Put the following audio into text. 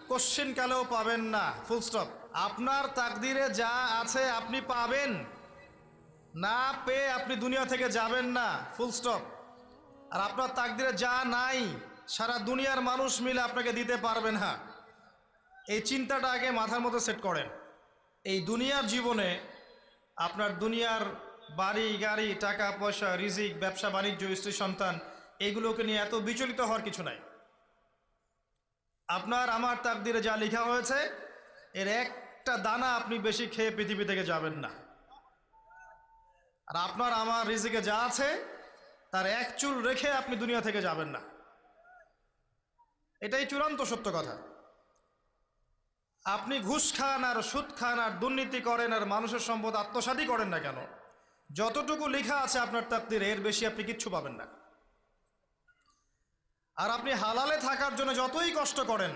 Question কালেও পাবেন না, ফুল স্টপ। আপনার তাকদিরে যা আছে আপনি পাবেন, না পেয়ে আপনি দুনিয়া থেকে যাবেন না, ফুল স্টপ। আর আপনার তাকদিরে যা নাই সারা দুনিয়ার মানুষ মিলে আপনাকে দিতে পারবে না। এই চিন্তাটা আগে মাথার মধ্যে সেট করেন। এই দুনিয়ার জীবনে আপনার দুনিয়ার বাড়ি গাড়ি, টাকা পয়সা, রিজিক, ব্যবসা বাণিজ্য, স্ত্রী সন্তান, এগুলোকে নিয়ে এত বিচলিত হওয়ার কিছু নাই। আপনার আমার তাকদিরে যা লেখা হয়েছে এর একটা দানা আপনি বেশি খেয়ে পৃথিবী থেকে যাবেন না। আর আপনার আমার রিজিকে যা আছে তার এক চুল রেখে আপনি দুনিয়া থেকে যাবেন না। এটাই চূড়ান্ত সত্য কথা। আপনি ঘুষ খান আর সুদ খান আর দুর্নীতি করেন আর মানুষের সম্পদ আত্মসাৎই করেন না কেন, যতটুকু লেখা আছে আপনার তাকদিরে এর বেশি আপনি কিচ্ছু পাবেন না। আর আপনি হালালে থাকার জন্য যতই কষ্ট করেন